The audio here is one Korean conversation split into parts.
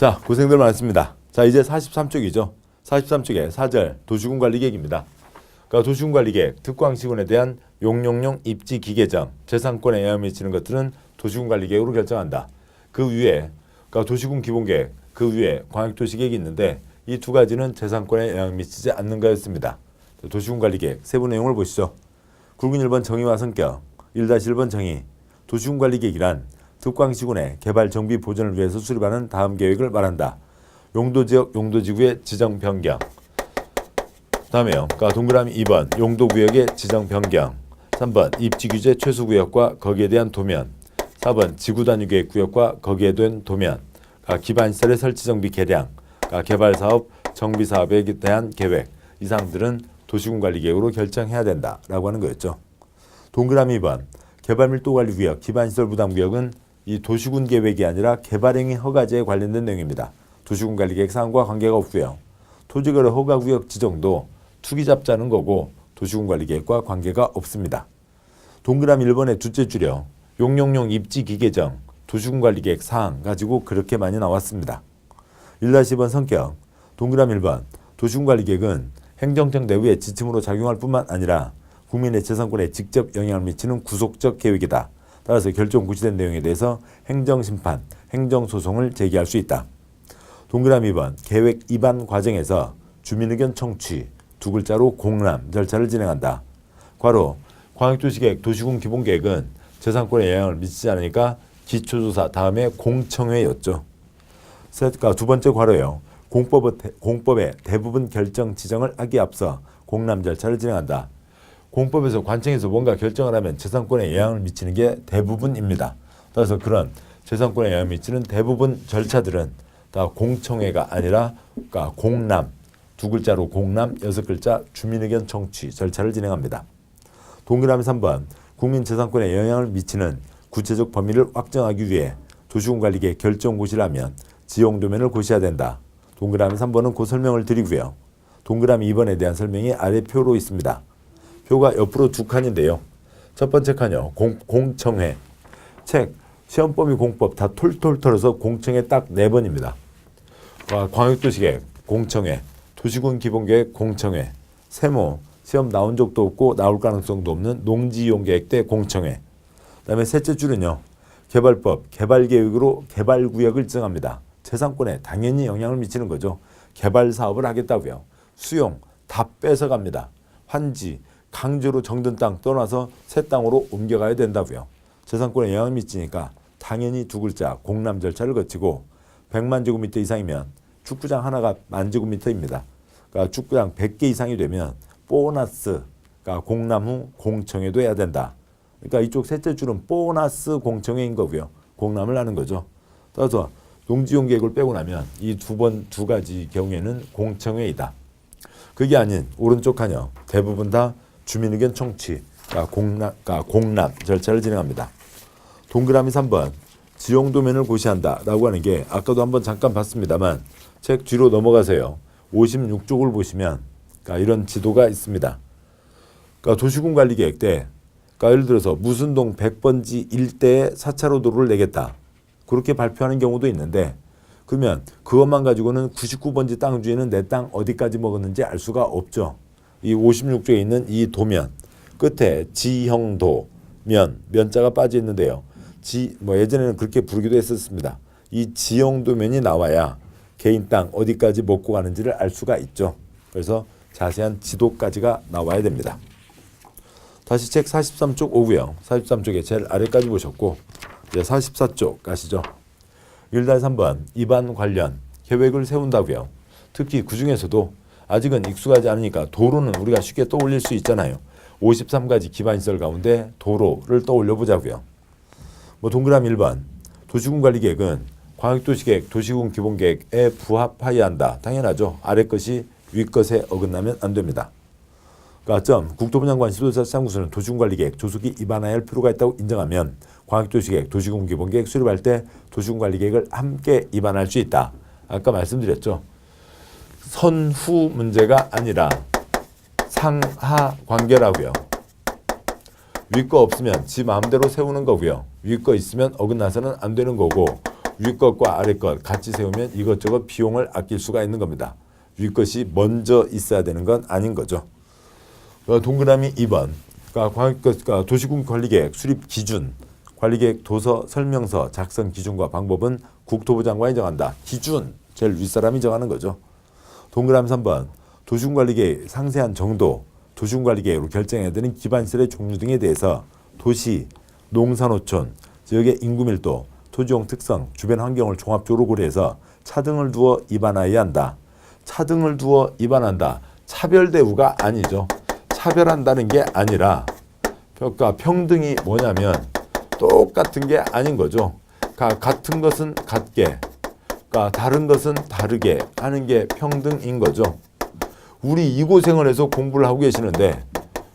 자, 고생들 많았습니다. 자, 이제 43쪽이죠. 43쪽에 4절 도시군관리계획입니다. 그러니까 도시군관리계획, 특광시군에 대한 용용용 입지 기계정, 재산권에 영향을 미치는 것들은 도시군관리계획으로 결정한다. 그 위에, 그러니까 도시군 기본계획, 그 위에 광역도시계획이 있는데 이 두 가지는 재산권에 영향을 미치지 않는 거였습니다. 도시군관리계획 세부 내용을 보시죠. 굵은 1번 정의와 성격, 1-1번 정의, 도시군관리계획이란 특광시군의 개발 정비 보전을 위해서 수립하는 다음 계획을 말한다. 용도지역, 용도지구의 지정 변경. 다음에요. 그러니까 동그라미 2번 용도구역의 지정 변경. 3번 입지규제 최소구역과 거기에 대한 도면. 4번 지구단위계획구역과 거기에 대한 도면. 그러니까 기반시설의 설치정비 개량. 그러니까 개발사업, 정비사업에 대한 계획. 이 사항들은 도시군관리계획으로 결정해야 된다라고 하는 거였죠. 동그라미 2번 개발밀도관리구역, 기반시설부담구역은 이 도시군 계획이 아니라 개발행위 허가제에 관련된 내용입니다. 도시군관리계획 사항과 관계가 없고요. 토지거래 허가구역 지정도 투기 잡자는 거고 도시군관리계획과 관계가 없습니다. 동그라미 1번의 둘째 줄여 용용용 입지 기계정, 도시군관리계획 사항 가지고 그렇게 많이 나왔습니다. 1-2번 성격, 동그라미 1번 도시군관리계획은 행정청 내부의 지침으로 작용할 뿐만 아니라 국민의 재산권에 직접 영향을 미치는 구속적 계획이다. 따라서 결정 구시된 내용에 대해서 행정심판, 행정소송을 제기할 수 있다. 동그라미 2번 계획 입안 과정에서 주민의견 청취, 두 글자로 공람 절차를 진행한다. 괄호 광역도시계획, 도시군 기본계획은 재산권에 영향을 미치지 않으니까 기초조사 다음에 공청회였죠. 두 번째 괄호요. 공법의 대부분 결정 지정을 하기에 앞서 공람 절차를 진행한다. 공법에서 관청에서 뭔가 결정을 하면 재산권에 영향을 미치는 게 대부분입니다. 따라서 그런 재산권에 영향을 미치는 대부분 절차들은 다 공청회가 아니라 그러니까 공람, 두 글자로 공람, 6글자 주민의견 청취 절차를 진행합니다. 동그라미 3번 국민 재산권에 영향을 미치는 구체적 범위를 확정하기 위해 도시군관리계획 결정 고시라면 지용도면을 고시해야 된다. 동그라미 3번은 그 설명을 드리고요. 동그라미 2번에 대한 설명이 아래 표로 있습니다. 표가 옆으로 두 칸인데요. 첫 번째 칸이요. 공청회. 책, 시험범위 공법 다 톨톨 털어서 공청회 딱 4번입니다. 광역도시계획 공청회, 도시군 기본계획 공청회, 세모, 시험 나온 적도 없고 나올 가능성도 없는 농지이용계획 때 공청회. 그 다음에 셋째 줄은요. 개발법, 개발계획으로 개발구역을 지정합니다. 재산권에 당연히 영향을 미치는 거죠. 개발사업을 하겠다고요. 수용, 다 뺏어갑니다. 환지, 강제로 정든 땅 떠나서 새 땅으로 옮겨가야 된다고요. 재산권에 영향을 미치니까 당연히 두 글자 공람 절차를 거치고 100만 제곱미터 이상이면 축구장 하나가 10,000제곱미터입니다. 그러니까 축구장 100개 이상이 되면 보너스, 그러니까 공람 후 공청회도 해야 된다. 그러니까 이쪽 셋째 줄은 보너스 공청회인 거고요. 공람을 하는 거죠. 따라서 농지용계획을 빼고 나면 이 두 가지 경우에는 공청회이다. 그게 아닌 오른쪽 칸이요. 대부분 다 주민의견 청취, 공람 절차를 진행합니다. 동그라미 3번 지용도면을 고시한다 라고 하는 게 아까도 한번 잠깐 봤습니다만 책 뒤로 넘어가세요. 56쪽을 보시면 이런 지도가 있습니다. 도시군관리계획 때 예를 들어서 무슨동 100번지 일대에 4차로 도로를 내겠다. 그렇게 발표하는 경우도 있는데 그러면 그것만 가지고는 99번지 땅 주인은 내 땅 어디까지 먹었는지 알 수가 없죠. 이 56쪽에 있는 이 도면 끝에 지형도 면자가 빠져 있는데요. 예전에는 그렇게 부르기도 했었습니다. 이 지형도면이 나와야 개인 땅 어디까지 먹고 가는지를 알 수가 있죠. 그래서 자세한 지도까지가 나와야 됩니다. 다시 책 43쪽 오고요. 43쪽에 제일 아래까지 보셨고 이제 44쪽 가시죠. 1-3번 입안 관련 계획을 세운다고요. 특히 그중에서도 아직은 익숙하지 않으니까 도로는 우리가 쉽게 떠올릴 수 있잖아요. 53가지 기반시설 가운데 도로를 떠올려 보자고요. 동그라미 1번 도시군관리계획은 광역도시계획, 도시군 기본계획에 부합하여야 한다. 당연하죠. 아래 것이 위 것에 어긋나면 안 됩니다. 국토부 장관 지도자치장구수는 도시군관리계획 조속히 입안해야 할 필요가 있다고 인정하면 광역도시계획, 도시군 기본계획 수립할 때 도시군관리계획을 함께 입안할 수 있다. 아까 말씀드렸죠. 선후 문제가 아니라 상하 관계라고요. 위 거 없으면 지 마음대로 세우는 거고요. 위 거 있으면 어긋나서는 안 되는 거고 위 것과 아래 것 같이 세우면 이것저것 비용을 아낄 수가 있는 겁니다. 위 것이 먼저 있어야 되는 건 아닌 거죠. 동그라미 2번. 그러니까 도시군 관리계획 수립 기준, 관리계획 도서 설명서 작성 기준과 방법은 국토부 장관이 정한다. 기준, 제일 윗사람이 정하는 거죠. 동그라미 3번. 도시군관리계획 상세한 정도, 도시군관리계획으로 결정해야 되는 기반시설의 종류 등에 대해서 도시, 농산호촌, 지역의 인구 밀도, 토지용 특성, 주변 환경을 종합적으로 고려해서 차등을 두어 입안하여야 한다. 차등을 두어 입안한다. 차별 대우가 아니죠. 차별한다는 게 아니라 그러니까 평등이 뭐냐면 똑같은 게 아닌 거죠. 그러니까 같은 것은 같게, 그러니까 다른 것은 다르게 하는 게 평등인 거죠. 우리 이고생을 해서 공부를 하고 계시는데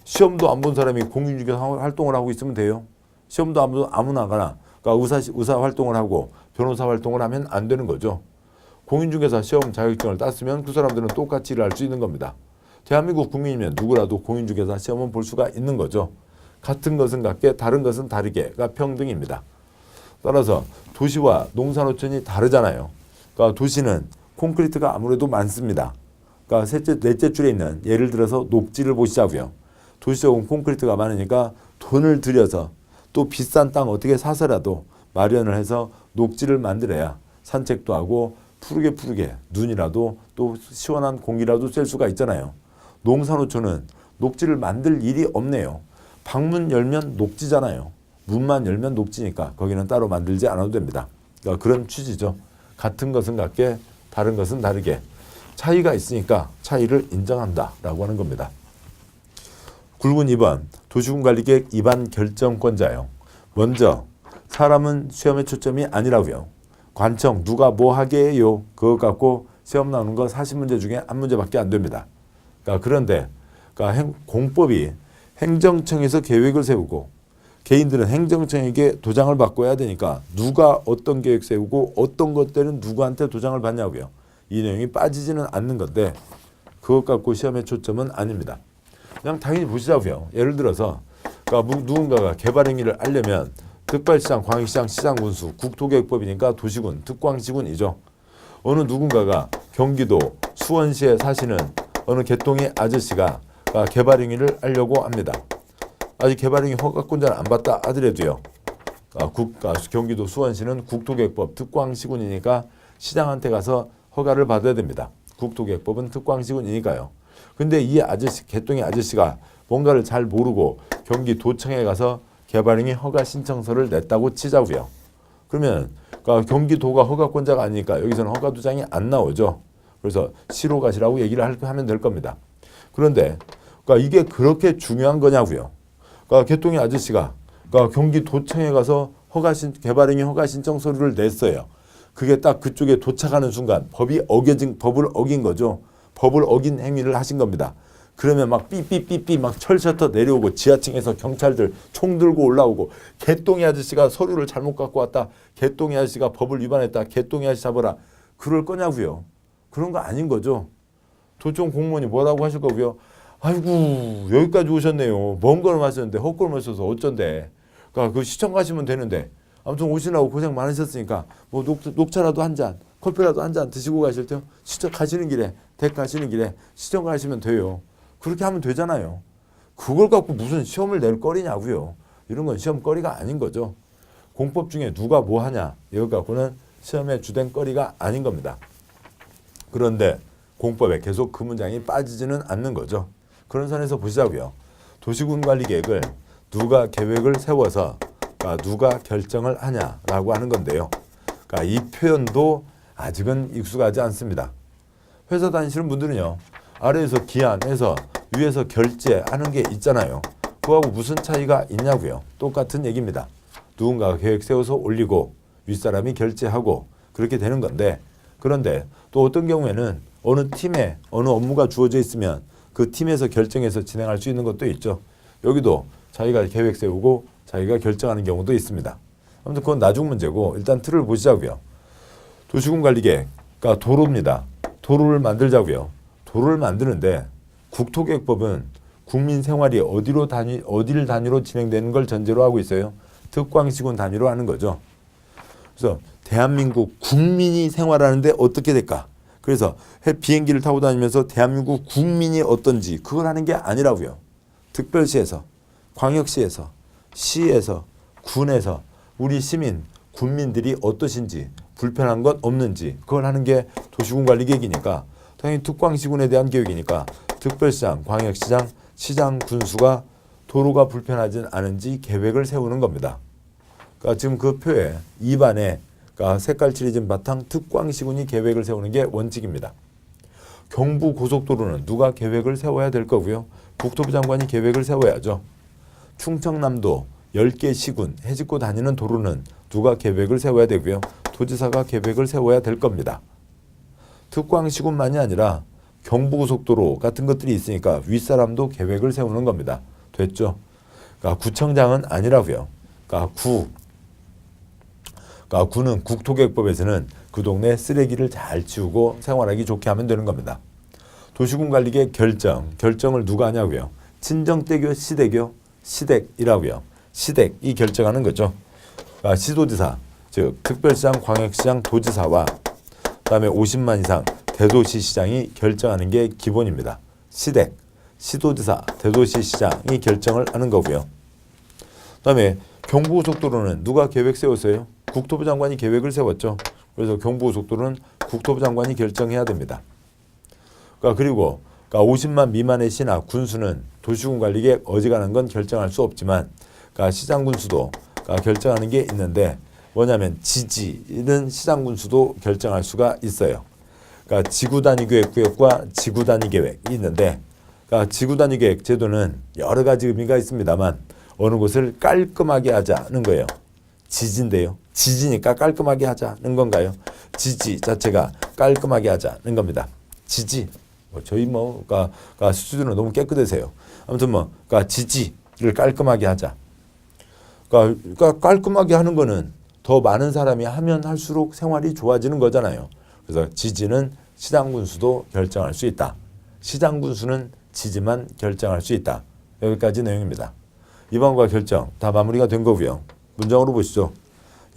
시험도 안 본 사람이 공인중개사 활동을 하고 있으면 돼요. 시험도 안 본 아무나 가나. 그러니까 의사 활동을 하고 변호사 활동을 하면 안 되는 거죠. 공인중개사 시험 자격증을 땄으면 그 사람들은 똑같이 일을 할 수 있는 겁니다. 대한민국 국민이면 누구라도 공인중개사 시험은 볼 수가 있는 거죠. 같은 것은 같게 다른 것은 다르게가 평등입니다. 따라서 도시와 농산호촌이 다르잖아요. 그러니까 도시는 콘크리트가 아무래도 많습니다. 그러니까 넷째 줄에 있는 예를 들어서 녹지를 보시자고요. 도시적인 콘크리트가 많으니까 돈을 들여서 또 비싼 땅 어떻게 사서라도 마련을 해서 녹지를 만들어야 산책도 하고 푸르게 눈이라도 또 시원한 공기라도 쐴 수가 있잖아요. 농산호촌은 녹지를 만들 일이 없네요. 방문 열면 녹지잖아요. 문만 열면 녹지니까 거기는 따로 만들지 않아도 됩니다. 그러니까 그런 취지죠. 같은 것은 같게 다른 것은 다르게 차이가 있으니까 차이를 인정한다라고 하는 겁니다. 굵은 2번 도시군관리계획 입안 결정권자요. 먼저 사람은 시험의 초점이 아니라고요. 관청 누가 뭐 하게 해요. 그거 갖고 시험 나오는 거 40문제 중에 한 문제밖에 안 됩니다. 그런데 공법이 행정청에서 계획을 세우고 개인들은 행정청에게 도장을 바꿔야 되니까 누가 어떤 계획 세우고 어떤 것들은 누구한테 도장을 받냐고요. 이 내용이 빠지지는 않는 건데 그것 갖고 시험의 초점은 아닙니다. 그냥 당연히 보시자고요. 예를 들어서 누군가가 개발 행위를 하려면 특발시장, 광역시장, 시장군수, 국토계획법이니까 도시군, 특광시군이죠. 어느 누군가가 경기도 수원시에 사시는 어느 개똥이 아저씨가 개발 행위를 하려고 합니다. 아직 개발 행위 허가권자를 안 받다 하더라도요. 경기도 수원시는 국토계획법 특광시군이니까 시장한테 가서 허가를 받아야 됩니다. 국토계획법은 특광시군이니까요. 근데 이 아저씨, 개똥이 아저씨가 뭔가를 잘 모르고 경기도청에 가서 개발행위 허가 신청서를 냈다고 치자고요. 그러면 경기도가 허가권자가 아니니까 여기서는 허가도장이 안 나오죠. 그래서 시로 가시라고 얘기를 하면 될 겁니다. 그런데 이게 그렇게 중요한 거냐고요. 개똥이 아저씨가 경기도청에 가서 개발행위 허가 신청서를 냈어요. 그게 딱 그쪽에 도착하는 순간 법을 어긴 거죠. 법을 어긴 행위를 하신 겁니다. 그러면 막 삐삐삐삐 막 철셔터 내려오고 지하층에서 경찰들 총 들고 올라오고 개똥이 아저씨가 서류를 잘못 갖고 왔다. 개똥이 아저씨가 법을 위반했다. 개똥이 아저씨 잡아라. 그럴 거냐고요. 그런 거 아닌 거죠. 도청 공무원이 뭐라고 하실 거고요. 아이고 여기까지 오셨네요. 먼 걸음 하셨는데 헛걸음 하셔서 어쩐데. 그 시청 가시면 되는데 아무튼 오시라고 고생 많으셨으니까 뭐 녹차라도 한 잔, 커피라도 한 잔 드시고 가실 때요. 시청 가시는 길에 댁 가시는 길에 시청 가시면 돼요. 그렇게 하면 되잖아요. 그걸 갖고 무슨 시험을 낼 거리냐고요. 이런 건 시험거리가 아닌 거죠. 공법 중에 누가 뭐 하냐 이거 갖고는 시험의 주된 거리가 아닌 겁니다. 그런데 공법에 계속 그 문장이 빠지지는 않는 거죠. 그런 선에서 보시자고요. 도시군관리계획을 누가 계획을 세워서 누가 결정을 하냐라고 하는 건데요. 이 표현도 아직은 익숙하지 않습니다. 회사 다니시는 분들은요. 아래에서 기한해서 위에서 결제하는 게 있잖아요. 그거하고 무슨 차이가 있냐고요. 똑같은 얘기입니다. 누군가가 계획 세워서 올리고 윗사람이 결제하고 그렇게 되는 건데 그런데 또 어떤 경우에는 어느 팀에 어느 업무가 주어져 있으면 그 팀에서 결정해서 진행할 수 있는 것도 있죠. 여기도 자기가 계획 세우고 자기가 결정하는 경우도 있습니다. 아무튼 그건 나중 문제고 일단 틀을 보시자고요. 도시군관리계획, 도로입니다. 도로를 만들자고요. 도로를 만드는데 국토계획법은 국민 생활이 어디를 단위로 진행되는 걸 전제로 하고 있어요. 특광시군 단위로 하는 거죠. 그래서 대한민국 국민이 생활하는데 어떻게 될까? 그래서 비행기를 타고 다니면서 대한민국 국민이 어떤지 그걸 하는 게 아니라고요. 특별시에서, 광역시에서, 시에서, 군에서 우리 시민, 군민들이 어떠신지 불편한 건 없는지 그걸 하는 게 도시군관리계획이니까 당연히 특광시군에 대한 계획이니까 특별시장, 광역시장, 시장, 군수가 도로가 불편하진 않은지 계획을 세우는 겁니다. 그러니까 지금 그 표에 2반에 그러니까 색깔 칠해진 바탕 특광시군이 계획을 세우는 게 원칙입니다. 경부고속도로는 누가 계획을 세워야 될 거고요. 국토부 장관이 계획을 세워야죠. 충청남도 10개 시군 해집고 다니는 도로는 누가 계획을 세워야 되고요. 도지사가 계획을 세워야 될 겁니다. 특광시군만이 아니라 경부고속도로 같은 것들이 있으니까 윗사람도 계획을 세우는 겁니다. 됐죠? 그러니까 구청장은 아니라고요. 그러니까 구는 국토계획법에서는 그 동네 쓰레기를 잘 치우고 생활하기 좋게 하면 되는 겁니다. 도시군관리계획 결정을 누가 하냐고요. 친정대교, 시댁이라고요. 시댁이 결정하는 거죠. 그러니까 시도지사, 즉 특별시장, 광역시장, 도지사와 그다음에 50만 이상 대도시시장이 결정하는 게 기본입니다. 시댁, 시도지사, 대도시시장이 결정을 하는 거고요. 그다음에 경부고속도로는 누가 계획 세웠어요? 국토부 장관이 계획을 세웠죠. 그래서 경부고속도로는 국토부 장관이 결정해야 됩니다. 그리고 50만 미만의 시나 군수는 도시군관리계획 어지간한 건 결정할 수 없지만 시장 군수도 결정하는 게 있는데 뭐냐면 지지는 시장 군수도 결정할 수가 있어요. 지구단위계획구역과 지구단위계획이 있는데 지구단위계획 제도는 여러 가지 의미가 있습니다만 어느 곳을 깔끔하게 하자는 거예요. 지지인데요. 지지니까 깔끔하게 하자는 건가요? 지지 자체가 깔끔하게 하자는 겁니다. 지지. 저희 수준은 너무 깨끗해서요. 아무튼 지지를 깔끔하게 하자. 깔끔하게 하는 거는 더 많은 사람이 하면 할수록 생활이 좋아지는 거잖아요. 그래서 지지는 시장 군수도 결정할 수 있다. 시장 군수는 지지만 결정할 수 있다. 여기까지 내용입니다. 2번과 결정 다 마무리가 된 거고요. 문장으로 보시죠.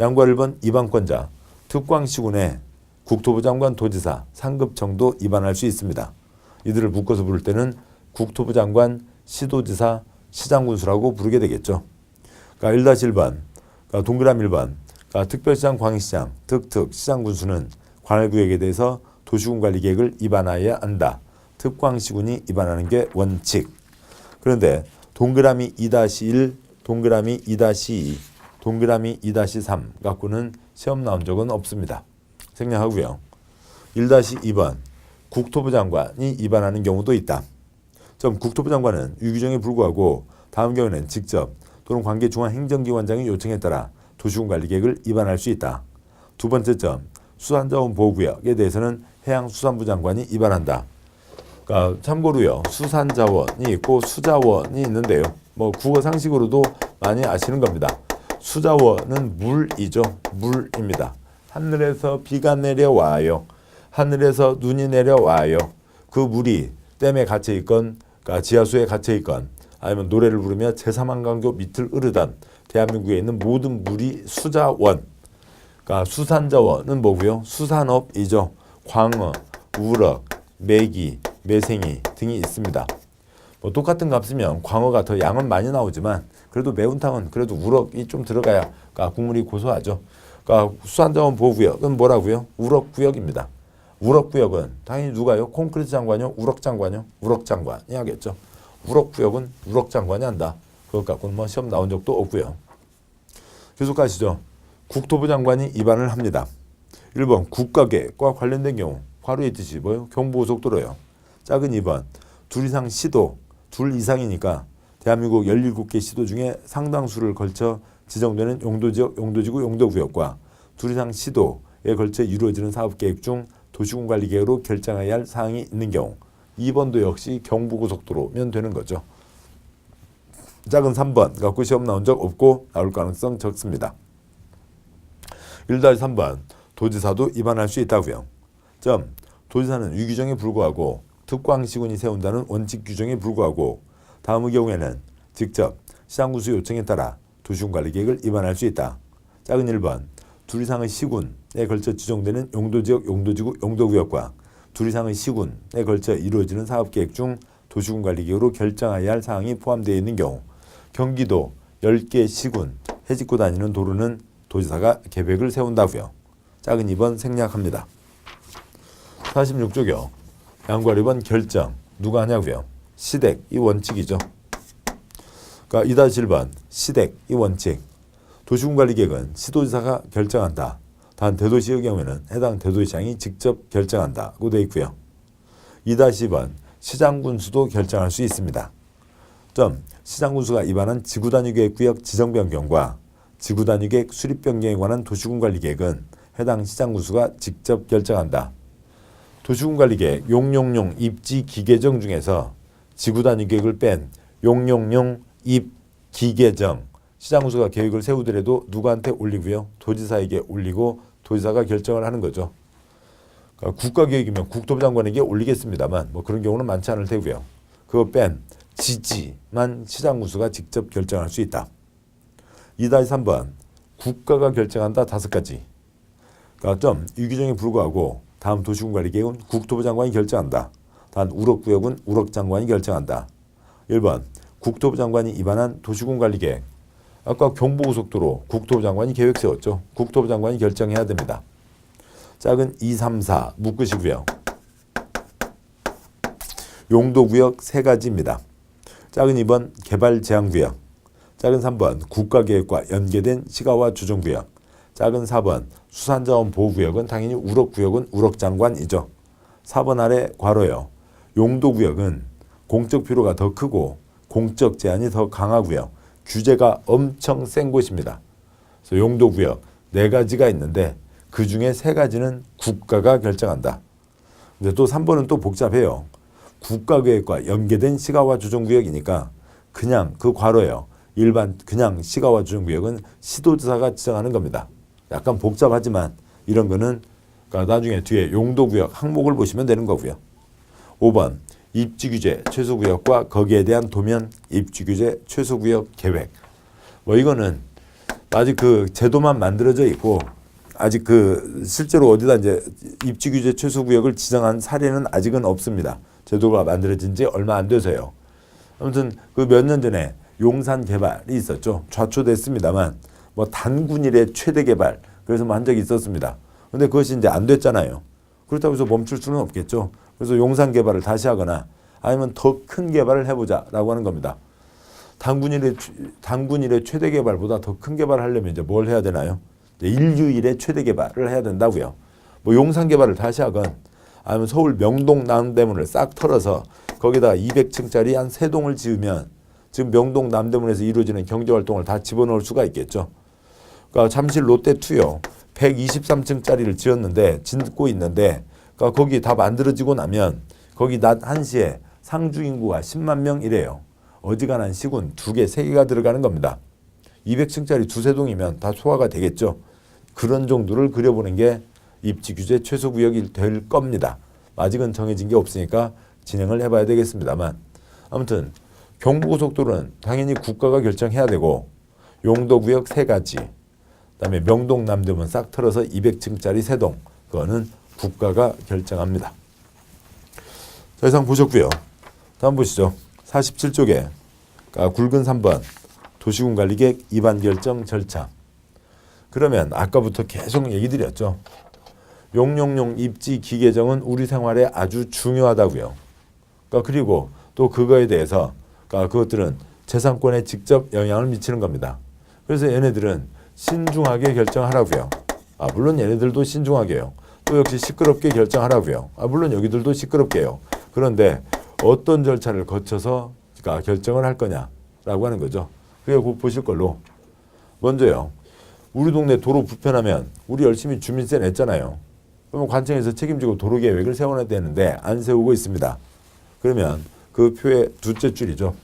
양과 1번 2반권자 특광시군에 국토부 장관, 도지사, 상급 정도 입안할 수 있습니다. 이들을 묶어서 부를 때는 국토부 장관, 시도지사, 시장군수라고 부르게 되겠죠. 1-1번, 동그라미 1번, 특별시장, 광역시장, 시장군수는 관할구역에 대해서 도시군관리계획을 입안하여야 한다. 특광시군이 입안하는 게 원칙. 그런데 동그라미 2-1, 동그라미 2-2, 동그라미 2-3 갖고는 시험 나온 적은 없습니다. 생략하고요. 1-2번 국토부 장관이 입안하는 경우도 있다. 국토부 장관은 유규정에 불구하고 다음 경우에는 직접 또는 관계 중앙행정기관장의 요청에 따라 도시군관리계획을 입안할 수 있다. 두 번째 점, 수산자원보호구역에 대해서는 해양수산부 장관이 입안한다. 참고로요. 수산자원이 있고 수자원이 있는데요. 국어 상식으로도 많이 아시는 겁니다. 수자원은 물이죠. 물입니다. 하늘에서 비가 내려와요. 하늘에서 눈이 내려와요. 그 물이 댐에 갇혀있건 지하수에 갇혀있건 아니면 노래를 부르며 제3한강교 밑을 흐르던 대한민국에 있는 모든 물이 수자원. 수산자원은 뭐고요? 수산업이죠. 광어, 우럭, 메기, 매생이 등이 있습니다. 똑같은 값 쓰면 광어가 더 양은 많이 나오지만 그래도 매운탕은 그래도 우럭이 좀 들어가야 국물이 고소하죠. 수산자원 보호구역은 뭐라고요? 우럭구역입니다. 우럭구역은 당연히 누가요? 콘크리트 장관이요? 우럭 장관이요? 우럭 장관이 하겠죠. 우럭구역은 우럭 장관이 한다. 그것 갖고는 시험 나온 적도 없고요. 계속 가시죠. 국토부 장관이 입안을 합니다. 1번 국가계획과 관련된 경우 괄호에 있듯이 경부고속도로요. 작은 2번 둘 이상 시도, 둘 이상이니까 대한민국 17개 시도 중에 상당수를 걸쳐 지정되는 용도지역, 용도지구, 용도구역과 둘 이상 시도에 걸쳐 이루어지는 사업계획 중 도시군관리계획으로 결정해야 할 사항이 있는 경우 2번도 역시 경부고속도로면 되는 거죠. 작은 3번 갖고 시험 나온 적 없고 나올 가능성 적습니다. 1-3번 도지사도 입안할 수 있다고요. 도지사는 유규정에 불구하고 특광시군이 세운다는 원칙 규정에 불구하고 다음의 경우에는 직접 시장군수 요청에 따라 도시군관리계획을 입안할 수 있다. 작은 1번 둘 이상의 시군 걸쳐 지정되는 용도지역, 용도지구, 용도구역과 둘 이상의 시군에 걸쳐 이루어지는 사업계획 중 도시군관리계획으로 결정해야 할 사항이 포함되어 있는 경우 경기도 10개 시군 해집고 다니는 도로는 도지사가 계획을 세운다고요. 작은 2번 생략합니다. 46조요. 양과 1번 결정 누가 하냐고요. 시댁 이 원칙이죠. 그러니까 2-1번 시댁 이 원칙. 도시군관리계획은 시도지사가 결정한다. 단 대도시의 경우에는 해당 대도시장이 직접 결정한다고 되어 있고요. 2-2번 시장군수도 결정할 수 있습니다. 시장군수가 위반한 지구단위계획구역 지정 변경과 지구단위계획 수립 변경에 관한 도시군관리계획은 해당 시장군수가 직접 결정한다. 도시군관리계획 용용용 입지 기계정 중에서 지구단위계획을 뺀 용용용 입 기계정 시장군수가 계획을 세우더라도 누구한테 올리고요? 도지사에게 올리고 도지사가 결정을 하는 거죠. 그러니까 국가계획이면 국토부 장관에게 올리겠습니다만 뭐 그런 경우는 많지 않을 테고요. 그거 뺀 지지만 시장군수가 직접 결정할 수 있다. 2-3번 국가가 결정한다 5가지. 그러니까 이 규정에 불구하고 다음 도시군관리계획은 국토부 장관이 결정한다. 단 우럭구역은 우럭장관이 결정한다. 1번 국토부 장관이 위반한 도시군관리계획. 아까 경부고속도로 국토부 장관이 계획 세웠죠. 국토부 장관이 결정해야 됩니다. 작은 2, 3, 4 묶으시고요. 용도구역 3가지입니다. 작은 2번 개발제한구역. 작은 3번 국가계획과 연계된 시가와 주정구역. 작은 4번 수산자원보호구역은 당연히 우럭구역은 우럭장관이죠. 4번 아래 괄호요. 용도구역은 공적 필요가 더 크고 공적 제한이 더 강하고요. 규제가 엄청 센 곳입니다. 그래서 용도구역 4가지가 있는데 그중에 3가지는 국가가 결정한다. 근데 또 3번은 또 복잡해요. 국가계획과 연계된 시가와 주정구역이니까 그냥 그 괄호예요. 일반 그냥 시가와 주정구역은 시도지사가 지정하는 겁니다. 약간 복잡하지만 이런 거는 그러니까 나중에 뒤에 용도구역 항목을 보시면 되는 거고요. 5번 입지규제 최소구역과 거기에 대한 도면 입지규제 최소구역 계획. 뭐 이거는 아직 그 제도만 만들어져 있고 아직 그 실제로 어디다 이제 입지규제 최소구역을 지정한 사례는 아직은 없습니다. 제도가 만들어진 지 얼마 안 돼서요. 아무튼 그 몇 년 전에 용산 개발이 있었죠. 좌초됐습니다만 뭐 단군 이래 최대 개발 그래서 뭐 한 적이 있었습니다. 근데 그것이 이제 안 됐잖아요. 그렇다고 해서 멈출 수는 없겠죠. 그래서 용산 개발을 다시 하거나 아니면 더 큰 개발을 해보자라고 하는 겁니다. 단군 이래 최대 개발보다 더 큰 개발을 하려면 이제 뭘 해야 되나요? 인류 이래 최대 개발을 해야 된다고요. 뭐 용산 개발을 다시 하건 아니면 서울 명동 남대문을 싹 털어서 거기다 200층짜리 한 3동을 지으면 지금 명동 남대문에서 이루어지는 경제활동을 다 집어넣을 수가 있겠죠. 그러니까 잠실 롯데2요. 123층짜리를 짓고 있는데 그러니까 거기 다 만들어지고 나면 거기 낮 1시에 상주 인구가 10만 명 이래요. 어지간한 시군 2개, 3개가 들어가는 겁니다. 200층짜리 2-3동이면 다 소화가 되겠죠. 그런 정도를 그려보는 게 입지규제 최소구역이 될 겁니다. 아직은 정해진 게 없으니까 진행을 해봐야 되겠습니다만 아무튼 경부고속도로는 당연히 국가가 결정해야 되고 용도구역 3가지 그다음에 명동 남대문 싹 털어서 200층짜리 3동 그거는 국가가 결정합니다. 자, 이상 보셨고요. 다음 보시죠. 47쪽에 굵은 3번 도시군관리계획 위반 결정 절차. 그러면 아까부터 계속 얘기 드렸죠. 용용용 입지 기계정은 우리 생활에 아주 중요하다고요. 그리고 또 그거에 대해서 그것들은 재산권에 직접 영향을 미치는 겁니다. 그래서 얘네들은 신중하게 결정하라고요. 물론 얘네들도 신중하게요. 또 역시 시끄럽게 결정하라고요. 물론 여기들도 시끄럽게요. 그런데 어떤 절차를 거쳐서 결정을 할 거냐라고 하는 거죠. 그게 곧 보실 걸로. 먼저요. 우리 동네 도로 불편하면 우리 열심히 주민세 냈잖아요. 그러면 관청에서 책임지고 도로계획을 세워야 되는데 안 세우고 있습니다. 그러면 그 표의 둘째 줄이죠.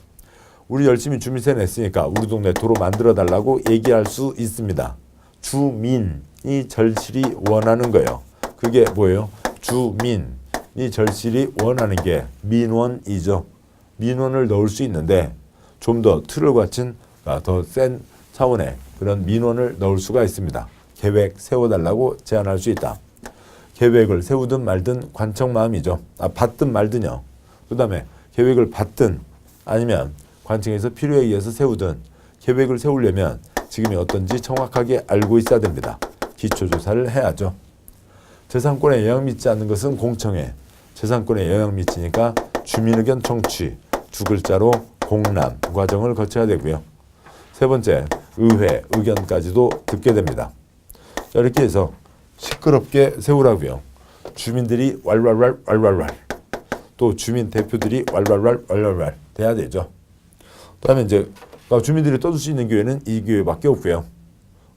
우리 열심히 주민세 냈으니까 우리 동네 도로 만들어 달라고 얘기할 수 있습니다. 주민이 절실히 원하는 거예요. 그게 뭐예요? 주민이 절실히 원하는 게 민원이죠. 민원을 넣을 수 있는데 좀 더 틀을 갖춘 더 센 차원의 그런 민원을 넣을 수가 있습니다. 계획 세워달라고 제안할 수 있다. 계획을 세우든 말든 관청 마음이죠. 받든 말든요. 그 다음에 계획을 받든 아니면 관청에서 필요에 의해서 세우든 계획을 세우려면 지금이 어떤지 정확하게 알고 있어야 됩니다. 기초조사를 해야죠. 재산권에 영향 미치지 않는 것은 공청회, 재산권에 영향 미치니까 주민의견 청취, 두 글자로 공람 과정을 거쳐야 되고요. 세 번째, 의회 의견까지도 듣게 됩니다. 자, 이렇게 해서 시끄럽게 세우라고요. 주민들이 왈왈왈 또 주민 대표들이 왈왈왈 돼야 되죠. 그다음에 이제 주민들이 떠들 수 있는 기회는 이 기회밖에 없고요.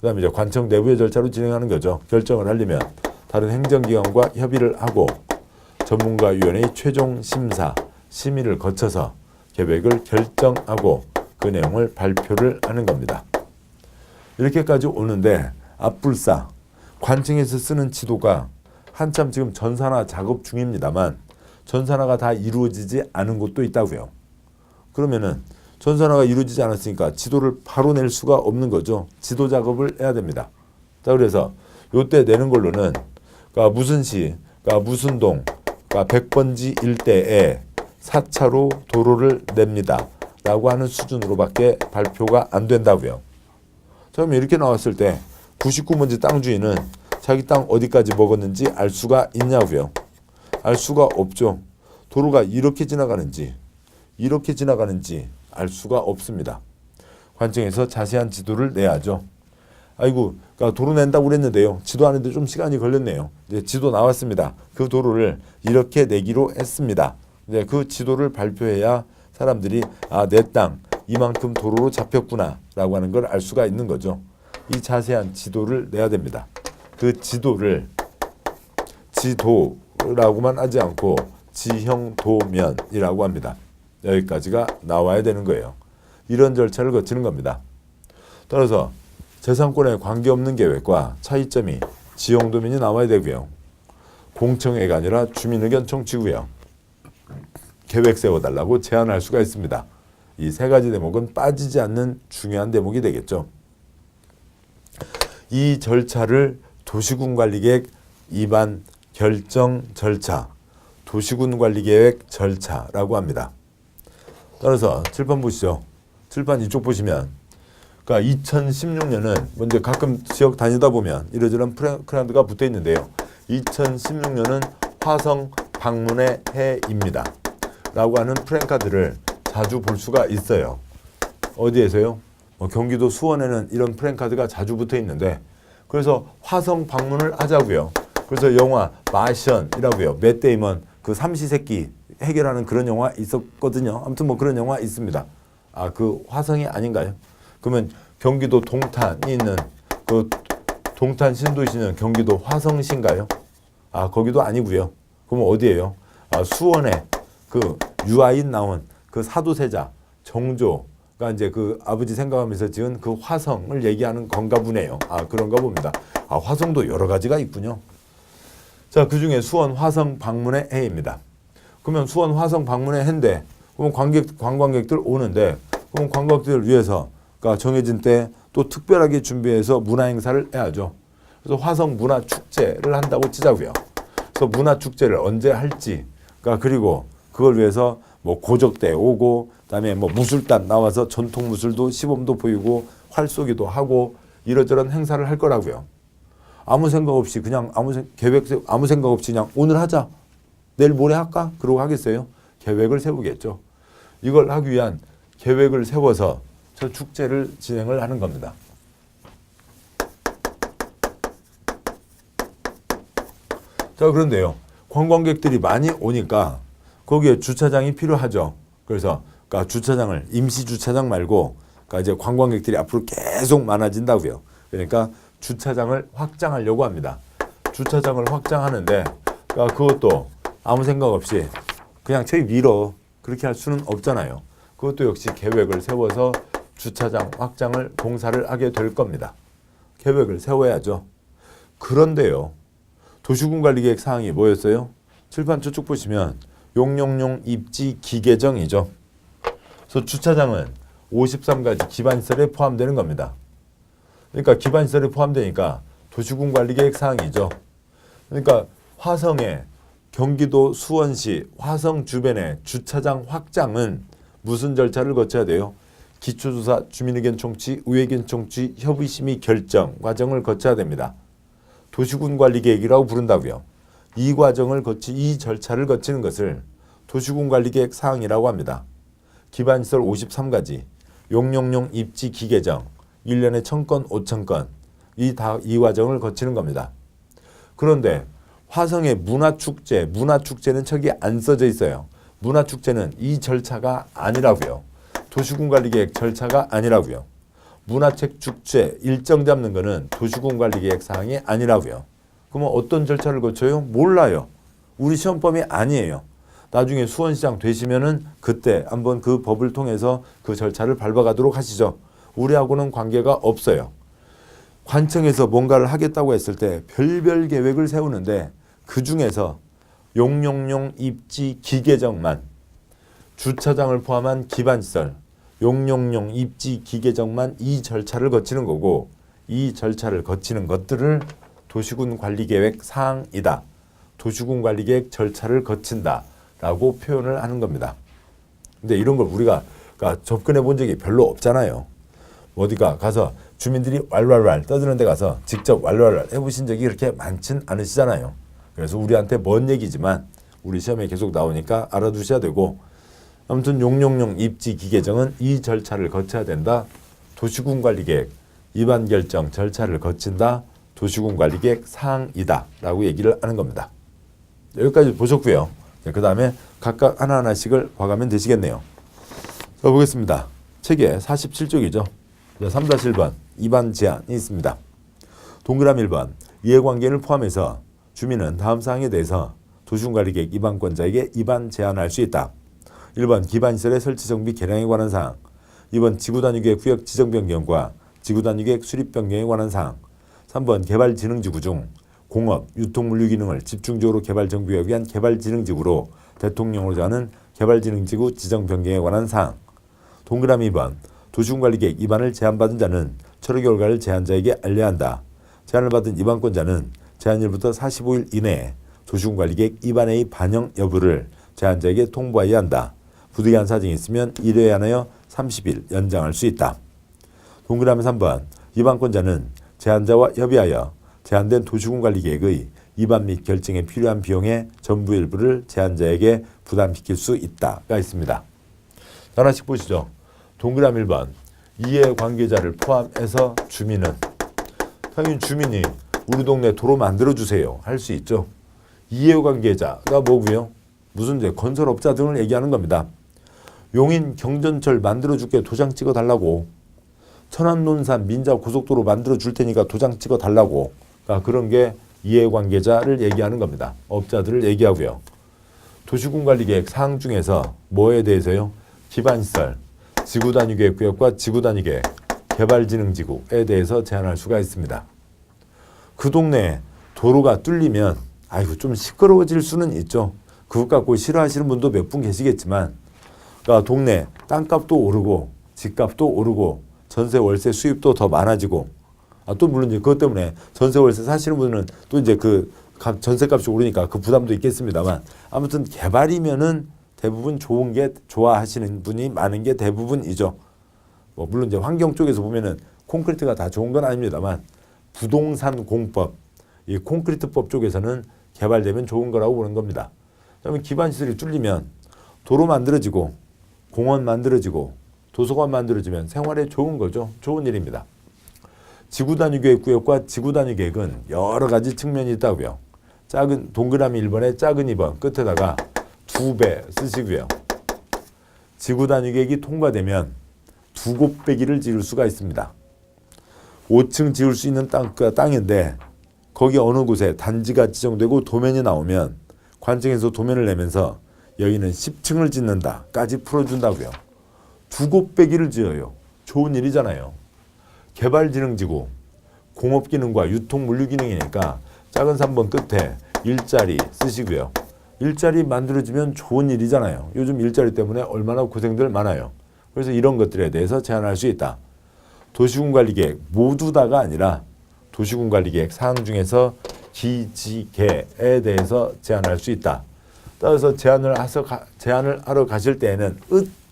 그다음에 이제 관청 내부의 절차로 진행하는 거죠. 결정을 하려면 다른 행정기관과 협의를 하고 전문가위원회의 최종 심사, 심의를 거쳐서 계획을 결정하고 그 내용을 발표를 하는 겁니다. 이렇게까지 오는데 앞불사 관청에서 쓰는 지도가 한참 지금 전산화 작업 중입니다만 전산화가 다 이루어지지 않은 곳도 있다고요. 그러면은 전산화가 이루어지지 않았으니까 지도를 바로 낼 수가 없는 거죠. 지도 작업을 해야 됩니다. 자, 그래서 요때 내는 걸로는 그러니까 무슨 시, 그러니까 무슨 동, 그러니까 100번지 일대에 4차로 도로를 냅니다. 라고 하는 수준으로밖에 발표가 안 된다고요. 자, 그럼 이렇게 나왔을 때 99번지 땅 주인은 자기 땅 어디까지 먹었는지 알 수가 있냐고요. 알 수가 없죠. 도로가 이렇게 지나가는지 알 수가 없습니다. 관청에서 자세한 지도를 내야죠. 아이고, 그러니까 도로 낸다고 그랬는데요. 지도 하는데 좀 시간이 걸렸네요. 이제 지도 나왔습니다. 그 도로를 이렇게 내기로 했습니다. 이제 그 지도를 발표해야 사람들이 내 땅 이만큼 도로로 잡혔구나 라고 하는 걸 알 수가 있는 거죠. 이 자세한 지도를 내야 됩니다. 그 지도를 지도라고만 하지 않고 지형도면이라고 합니다. 여기까지가 나와야 되는 거예요. 이런 절차를 거치는 겁니다. 따라서 재산권에 관계없는 계획과 차이점이 지형도면이 나와야 되고요. 공청회가 아니라 주민의견 청취고요. 계획 세워달라고 제안할 수가 있습니다. 이 세 가지 대목은 빠지지 않는 중요한 대목이 되겠죠. 이 절차를 도시군관리계획 입안 결정 절차, 도시군관리계획 절차라고 합니다. 따라서 칠판 보시죠. 칠판 이쪽 보시면 그러니까 2016년은 먼저 가끔 지역 다니다 보면 이러저런 프랜드가 붙어 있는데요. 2016년은 화성 방문의 해입니다. 라고 하는 프랜카드를 자주 볼 수가 있어요. 어디에서요? 경기도 수원에는 이런 프랜카드가 자주 붙어 있는데 그래서 화성 방문을 하자고요. 그래서 영화 마션이라고요. 맷 데이먼 그 삼시세끼 해결하는 그런 영화 있었거든요. 아무튼 뭐 그런 영화 있습니다. 그 화성이 아닌가요? 그러면 경기도 동탄이 있는 그 동탄 신도시는 경기도 화성시인가요? 거기도 아니고요. 그러면 어디예요? 수원에 그 유아인 나온 그 사도세자 정조가 이제 그 아버지 생각하면서 지은 그 화성을 얘기하는 건가 보네요. 그런가 봅니다. 화성도 여러 가지가 있군요. 자, 그 중에 수원 화성 방문의 해입니다. 그러면 수원 화성 방문의 해인데 그러면 관광객들 오는데 그럼 관광객들을 위해서 그러니까 정해진 때 또 특별하게 준비해서 문화 행사를 해야죠. 그래서 화성 문화 축제를 한다고 치자고요. 그래서 문화 축제를 언제 할지, 그러니까 그리고 그걸 위해서 뭐 고적대 오고, 그다음에 뭐 무술단 나와서 전통 무술도 시범도 보이고 활쏘기도 하고 이러저런 행사를 할 거라고요. 아무 생각 없이 그냥 아무 생각 없이 그냥 오늘 하자, 내일 모레 할까? 그러고 하겠어요? 계획을 세우겠죠. 이걸 하기 위한 계획을 세워서 저 축제를 진행을 하는 겁니다. 자, 그런데요. 관광객들이 많이 오니까 거기에 주차장이 필요하죠. 그래서 그러니까 주차장을 임시 주차장 말고 그러니까 이제 관광객들이 앞으로 계속 많아진다고요. 그러니까 주차장을 확장하려고 합니다. 주차장을 확장하는데 그러니까 그것도 아무 생각 없이 그냥 저희 밀어 그렇게 할 수는 없잖아요. 그것도 역시 계획을 세워서 주차장 확장을 공사를 하게 될 겁니다. 계획을 세워야죠. 그런데요. 도시군관리계획 사항이 뭐였어요? 칠판 저쪽 보시면 용용용 입지 기계정이죠. 그래서 주차장은 53가지 기반시설에 포함되는 겁니다. 그러니까 기반시설에 포함되니까 도시군 관리 계획 사항이죠. 그러니까 화성에 경기도 수원시 화성 주변의 주차장 확장은 무슨 절차를 거쳐야 돼요? 기초조사, 주민의견 청취, 의회견 청취, 협의심의 결정 과정을 거쳐야 됩니다. 도시군 관리 계획이라고 부른다고요. 이 과정을 이 절차를 거치는 것을 도시군 관리 계획 사항이라고 합니다. 기반시설 53가지, 용용용 입지 기계정, 1년에 1000건, 5000건 이 과정을 거치는 겁니다. 그런데 화성의 문화축제는 저기 안 써져 있어요. 문화축제는 이 절차가 아니라고요. 도시군 관리 계획 절차가 아니라고요. 문화책 축제 일정 잡는 거는 도시군 관리 계획 사항이 아니라고요. 그러면 어떤 절차를 거쳐요? 몰라요. 우리 시험범위 아니에요. 나중에 수원시장 되시면은 그때 한번 그 법을 통해서 그 절차를 밟아가도록 하시죠. 우리하고는 관계가 없어요. 관청에서 뭔가를 하겠다고 했을 때 별별 계획을 세우는데 그 중에서 용용용 입지 기계정만 주차장을 포함한 기반시설 용용용 입지 기계정만 이 절차를 거치는 거고 이 절차를 거치는 것들을 도시군 관리계획 사항이다. 도시군 관리계획 절차를 거친다. 라고 표현을 하는 겁니다. 근데 이런 걸 우리가 접근해 본 적이 별로 없잖아요. 어디가 가서 주민들이 왈왈왈 떠드는 데 가서 직접 왈왈왈 해보신 적이 그렇게 많진 않으시잖아요. 그래서 우리한테 먼 얘기지만 우리 시험에 계속 나오니까 알아두셔야 되고 아무튼 용용용 입지 기계정은 이 절차를 거쳐야 된다. 도시군 관리계획 위반 결정 절차를 거친다. 도시군 관리계획 사항이다. 라고 얘기를 하는 겁니다. 여기까지 보셨고요. 그 다음에 각각 하나하나씩을 봐가면 되시겠네요. 자, 보겠습니다. 책에 47쪽이죠. 3-1번 위반 제한이 있습니다. 동그라미 1번 이해관계를 포함해서 주민은 다음 사항에 대해서 도시군관리계획 위반권자에게 위반 제한할 수 있다. 1번 기반시설의 설치 정비 개량에 관한 사항 2번 지구단위계획 구역 지정 변경과 지구단위계획 수립 변경에 관한 사항 3번 개발진흥지구 중 공업, 유통물류 기능을 집중적으로 개발 정비하기 위한 개발진흥지구로 대통령으로 정하는 개발진흥지구 지정 변경에 관한 사항. 동그라미 2번 도시군관리계획 위반을 제한받은 자는 철회 결과를 제한자에게 알려야 한다. 제한을 받은 위반권자는 제한일부터 45일 이내에 도시군관리계획 위반의 반영 여부를 제한자에게 통보해야 한다. 부득이한 사정이 있으면 1회에 한하여 30일 연장할 수 있다. 동그라미 3번 위반권자는 제한자와 협의하여 제한된 도시군관리계획의 위반 및 결정에 필요한 비용의 전부 일부를 제한자에게 부담시킬 수 있다가 있습니다. 하나씩 보시죠. 동그라미 1번 이해관계자를 포함해서 주민은 당연히 주민이 우리 동네 도로 만들어주세요 할 수 있죠. 이해관계자가 뭐고요? 무슨 이제 건설업자 등을 얘기하는 겁니다. 용인 경전철 만들어줄게 도장 찍어달라고 천안논산 민자고속도로 만들어줄 테니까 도장 찍어달라고 그런 게 이해관계자를 얘기하는 겁니다. 업자들을 얘기하고요. 도시군관리계획 사항 중에서 뭐에 대해서요? 기반시설, 지구단위계획구역과 지구단위계획, 개발진흥지구에 대해서 제한할 수가 있습니다. 그 동네에 도로가 뚫리면 아이고 좀 시끄러워질 수는 있죠. 그것 갖고 싫어하시는 분도 몇 분 계시겠지만 그러니까 동네 땅값도 오르고 집값도 오르고 전세 월세 수입도 더 많아지고 또 물론 이제 그것 때문에 전세 월세 사시는 분은 또 이제 그 전세값이 오르니까 그 부담도 있겠습니다만 아무튼 개발이면은 대부분 좋은 게 좋아하시는 분이 많은 게 대부분이죠. 뭐 물론 이제 환경 쪽에서 보면은 콘크리트가 다 좋은 건 아닙니다만 부동산 공법, 이 콘크리트법 쪽에서는 개발되면 좋은 거라고 보는 겁니다. 그러면 기반시설이 뚫리면 도로 만들어지고 공원 만들어지고 도서관 만들어지면 생활에 좋은 거죠. 좋은 일입니다. 지구단위계획구역과 지구단위계획은 여러 가지 측면이 있다고요. 작은 동그라미 1번에 작은 2번 끝에다가 2배 쓰시고요. 지구단위계획이 통과되면 2곱배기를 지을 수가 있습니다. 5층 지을 수 있는 땅인데 거기 어느 곳에 단지가 지정되고 도면이 나오면 관청에서 도면을 내면서 여기는 10층을 짓는다까지 풀어준다고요. 2곱배기를 지어요. 좋은 일이잖아요. 개발진흥지구, 공업기능과 유통물류기능이니까 작은 3번 끝에 일자리 쓰시고요. 일자리 만들어지면 좋은 일이잖아요. 요즘 일자리 때문에 얼마나 고생들 많아요. 그래서 이런 것들에 대해서 제한할 수 있다. 도시군관리계획 모두 다가 아니라 도시군관리계획 사항 중에서 기지개에 대해서 제안할 수 있다. 따라서 제안을 하러 가실 때에는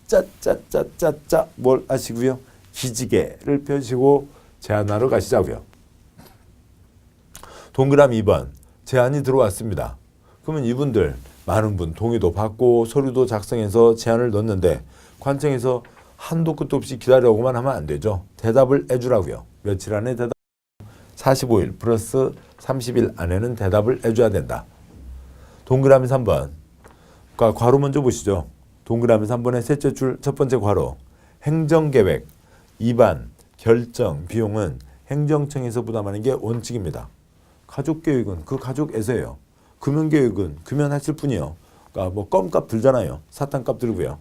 으짜짜짜짜짜 뭘 하시고요. 기지개를 펴시고 제안하러 가시자고요. 동그라미 2번 제안이 들어왔습니다. 그러면 이분들 많은 분 동의도 받고 서류도 작성해서 제안을 넣었는데 관청에서 한도 끝도 없이 기다려오고만 하면 안 되죠. 대답을 해주라고요. 며칠 안에 대답 45일 플러스 30일 안에는 대답을 해줘야 된다. 동그라미 3번 그러니까 괄호 먼저 보시죠. 동그라미 3번의 셋째 줄 첫 번째 괄호 행정계획 입안 결정 비용은 행정청에서 부담하는 게 원칙입니다. 가족교육은 그 가족에서예요. 금연교육은 금연하실 뿐이요. 그러니까 뭐 껌값 들잖아요. 사탕값 들고요.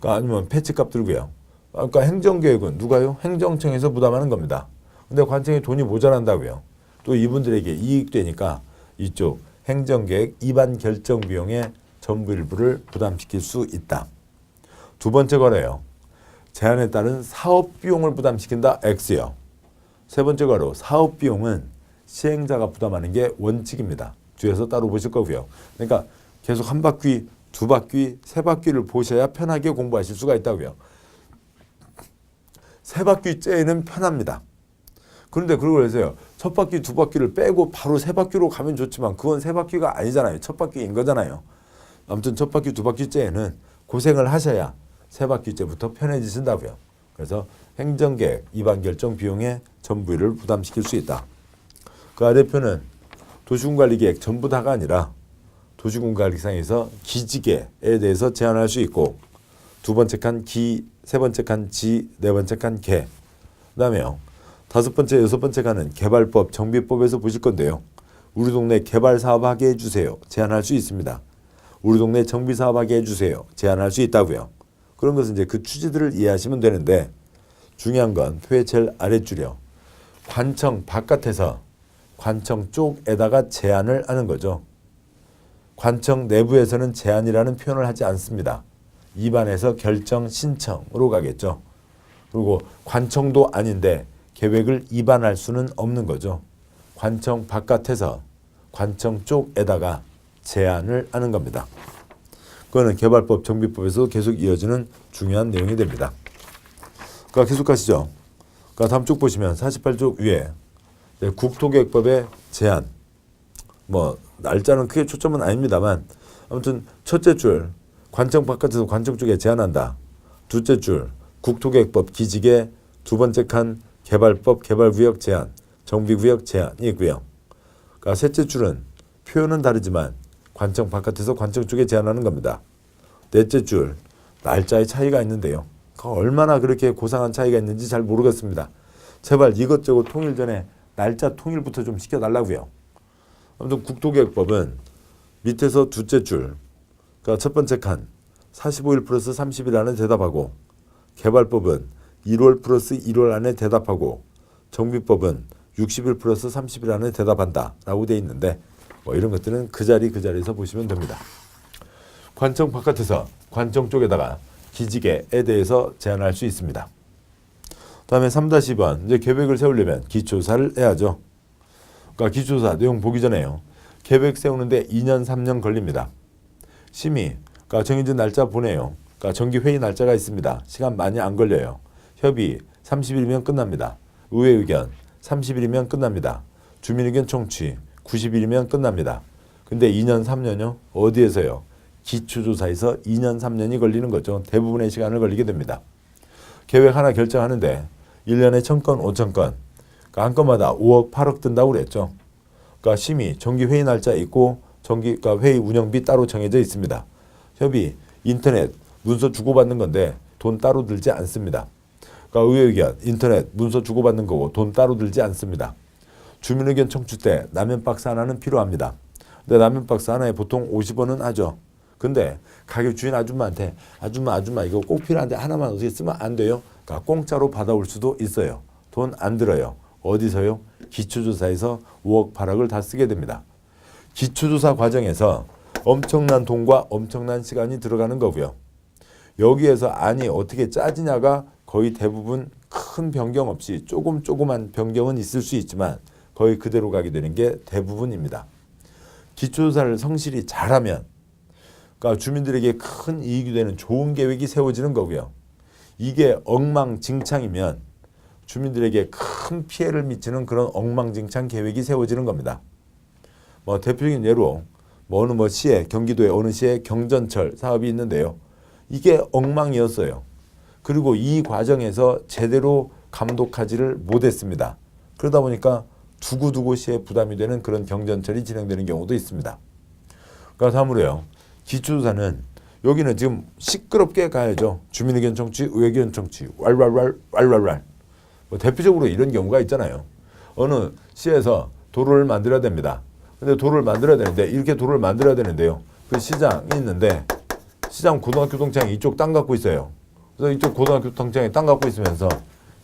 그러니까 아니면 패치값 들고요. 그러니까 행정교육은 누가요? 행정청에서 부담하는 겁니다. 근데 관청에 돈이 모자란다고요. 또 이분들에게 이익되니까 이쪽 행정계획 입안 결정 비용의 전부 일부를 부담시킬 수 있다. 두 번째 거래요. 제안에 따른 사업 비용을 부담시킨다. X요. 세 번째 거로 사업 비용은 시행자가 부담하는 게 원칙입니다. 뒤에서 따로 보실 거고요. 그러니까 계속 한 바퀴, 두 바퀴, 세 바퀴를 보셔야 편하게 공부하실 수가 있다고요. 세 바퀴째는 편합니다. 그런데 그걸 해서요. 첫 바퀴, 두 바퀴를 빼고 바로 세 바퀴로 가면 좋지만 그건 세 바퀴가 아니잖아요. 첫 바퀴인 거잖아요. 아무튼 첫 바퀴, 두 바퀴째는 고생을 하셔야 세 바퀴째부터 편해지신다고요. 그래서 행정계획 입안 결정 비용의 전부를 부담시킬 수 있다. 그 아래표는 도시군관리계획 전부 다가 아니라 도시군관리상에서 기지계에 대해서 제안할 수 있고 두 번째 칸 기, 세 번째 칸 지, 네 번째 칸 개. 그다음에요. 다섯 번째, 여섯 번째 칸은 개발법, 정비법에서 보실 건데요. 우리 동네 개발 사업하게 해주세요. 제안할 수 있습니다. 우리 동네 정비 사업하게 해주세요. 제안할 수 있다고요. 그런 것은 이제 그 취지들을 이해하시면 되는데 중요한 건 표의 제일 아랫줄이요. 관청 바깥에서 관청 쪽에다가 제안을 하는 거죠. 관청 내부에서는 제안이라는 표현을 하지 않습니다. 입안에서 결정 신청으로 가겠죠. 그리고 관청도 아닌데 계획을 입안할 수는 없는 거죠. 관청 바깥에서 관청 쪽에다가 제안을 하는 겁니다. 그거는 개발법, 정비법에서 계속 이어지는 중요한 내용이 됩니다. 그러니까 계속 가시죠. 그러니까 다음 쪽 보시면 48쪽 위에 국토계획법의 제안. 뭐 날짜는 크게 초점은 아닙니다만 아무튼 첫째 줄 관청 바깥에서 관청 쪽에 제안한다. 둘째 줄 국토계획법 기지개, 두 번째 칸 개발법 개발구역 제안, 정비구역 제안이 있고요. 그러니까 셋째 줄은 표현은 다르지만 관청 바깥에서 관청 쪽에 제안하는 겁니다. 넷째 줄 날짜의 차이가 있는데요. 얼마나 그렇게 고상한 차이가 있는지 잘 모르겠습니다. 제발 이것저것 통일 전에 날짜 통일부터 좀 시켜달라고요. 아무튼 국토계획법은 밑에서 둘째 줄, 그러니까 첫 번째 칸 45일 플러스 30일 안에 대답하고 개발법은 1월 플러스 1월 안에 대답하고 정비법은 60일 플러스 30일 안에 대답한다 라고 되어 있는데 뭐 이런 것들은 그 자리에서 보시면 됩니다. 관청 바깥에서 관청 쪽에다가 기지개에 대해서 제안할 수 있습니다. 다음에 3-2번 이제 계획을 세우려면 기초조사를 해야죠. 그러니까 기초조사 내용 보기 전에요. 계획 세우는데 2년 3년 걸립니다. 심의 그러니까 정해진 날짜 보내요. 그러니까 정기회의 날짜가 있습니다. 시간 많이 안 걸려요. 협의 30일이면 끝납니다. 의회 의견 30일이면 끝납니다. 주민의견 청취 90일이면 끝납니다. 근데 2년 3년요? 어디에서요? 기초조사에서 2년 3년이 걸리는 거죠. 대부분의 시간을 걸리게 됩니다. 계획 하나 결정하는데 1년에 1000건, 5000건 그러니까 한 건마다 5억, 8억 든다고 그랬죠. 그러니까 심의, 정기회의 날짜 있고 그러니까 회의 운영비 따로 정해져 있습니다. 협의, 인터넷, 문서 주고받는 건데 돈 따로 들지 않습니다. 그러니까 의회 의견, 인터넷, 문서 주고받는 거고 돈 따로 들지 않습니다. 주민의견 청취 때 라면 박스 하나는 필요합니다. 근데 라면 박스 하나에 보통 50원은 하죠. 근데 가게 주인 아줌마한테 아줌마 이거 꼭 필요한데 하나만 어떻게 쓰면 안 돼요? 그러니까 공짜로 받아올 수도 있어요. 돈 안 들어요. 어디서요? 기초조사에서 5억 8억을 다 쓰게 됩니다. 기초조사 과정에서 엄청난 돈과 엄청난 시간이 들어가는 거고요. 여기에서 안이 어떻게 짜지냐가 거의 대부분 큰 변경 없이 조그만 변경은 있을 수 있지만 거의 그대로 가게 되는 게 대부분입니다. 기초조사를 성실히 잘하면 그러니까 주민들에게 큰 이익이 되는 좋은 계획이 세워지는 거고요. 이게 엉망진창이면 주민들에게 큰 피해를 미치는 그런 엉망진창 계획이 세워지는 겁니다. 뭐 대표적인 예로 어느 시에 경기도의 어느 시에 경전철 사업이 있는데요. 이게 엉망이었어요. 그리고 이 과정에서 제대로 감독하지를 못했습니다. 그러다 보니까 두고두고 시에 부담이 되는 그런 경전철이 진행되는 경우도 있습니다. 그러니까 다음으로요. 기초조사는 여기는 지금 시끄럽게 가야죠. 주민의견 청취, 의견 청취, 왈왈왈. 대표적으로 이런 경우가 있잖아요. 어느 시에서 도로를 만들어야 됩니다. 근데 도로를 만들어야 되는데 이렇게 도로를 만들어야 되는데요. 그 시장이 있는데 시장 고등학교 동창이 이쪽 땅 갖고 있어요. 그래서 이쪽 고등학교 동창이 땅 갖고 있으면서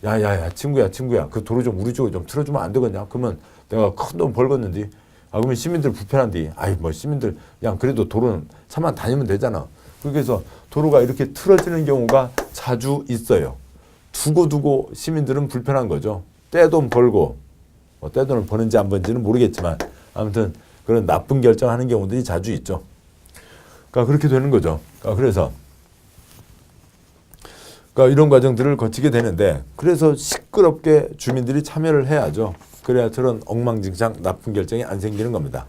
야야야 친구야 그 도로 좀 우리 쪽에 좀 틀어주면 안 되겠냐? 그러면 내가 큰 돈 벌겠는데 그러면 시민들 불편한데 시민들 그냥 그래도 도로는 차만 다니면 되잖아. 그래서 도로가 이렇게 틀어지는 경우가 자주 있어요. 두고 시민들은 불편한 거죠. 떼돈 벌고 떼돈을 버는지 안 버는지는 모르겠지만 아무튼 그런 나쁜 결정하는 경우들이 자주 있죠. 그러니까 그렇게 되는 거죠. 그래서 이런 과정들을 거치게 되는데 그래서 시끄럽게 주민들이 참여를 해야죠. 그래야 저런 엉망진창 나쁜 결정이 안 생기는 겁니다.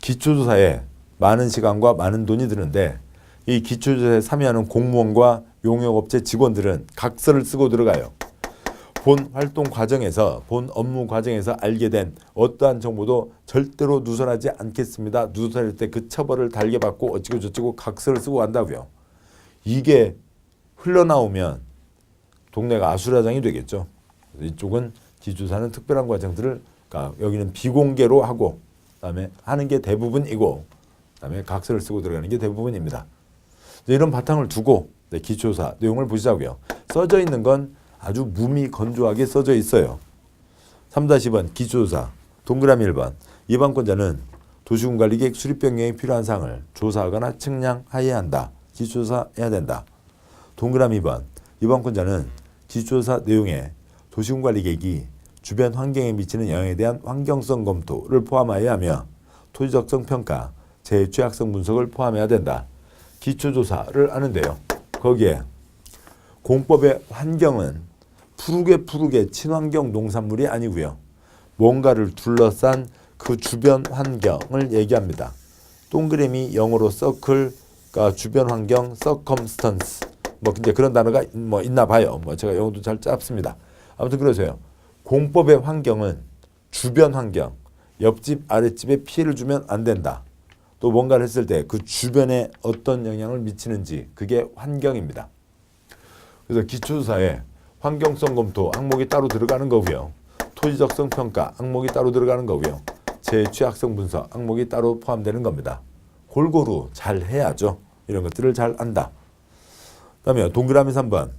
기초조사에 많은 시간과 많은 돈이 드는데 이 기초조사에 참여하는 공무원과 용역업체 직원들은 각서를 쓰고 들어가요. 본 활동 과정에서 본 업무 과정에서 알게 된 어떠한 정보도 절대로 누설하지 않겠습니다. 누설할 때 그 처벌을 달게 받고 어찌고 저찌고 각서를 쓰고 간다고요. 이게 흘러나오면 동네가 아수라장이 되겠죠. 이쪽은 기초조사는 특별한 과정들을 여기는 비공개로 하고 그다음에 하는 게 대부분이고 그다음에 각서를 쓰고 들어가는 게 대부분입니다. 이런 바탕을 두고 기초조사 내용을 보시자고요. 써져 있는 건 아주 무미건조하게 써져 있어요. 3-2번 기초조사 동그라미 1번 이방권자는 도시군관리계획 수립 변경이 필요한 사항을 조사하거나 측량하여야 한다. 기초조사해야 된다. 동그라미 2번 이방권자는 기초조사 내용에 도시군관리계획이 주변 환경에 미치는 영향에 대한 환경성 검토를 포함하여야 하며 토지적성 평가, 재해 취약성 분석을 포함해야 된다. 기초조사를 하는데요. 거기에 공법의 환경은 푸르게 친환경 농산물이 아니고요. 뭔가를 둘러싼 그 주변 환경을 얘기합니다. 동그라미 영어로 circle, 그러니까 주변 환경, circumstance. 이제 그런 단어가 있나 봐요. 제가 영어도 잘 짭습니다. 아무튼 그러세요. 공법의 환경은 주변 환경, 옆집 아랫집에 피해를 주면 안 된다. 또 뭔가를 했을 때 그 주변에 어떤 영향을 미치는지 그게 환경입니다. 그래서 기초조사에 환경성 검토 항목이 따로 들어가는 거고요. 토지적성 평가 항목이 따로 들어가는 거고요. 재해 취약성 분석 항목이 따로 포함되는 겁니다. 골고루 잘 해야죠. 이런 것들을 잘 안다. 그다음에 동그라미 3번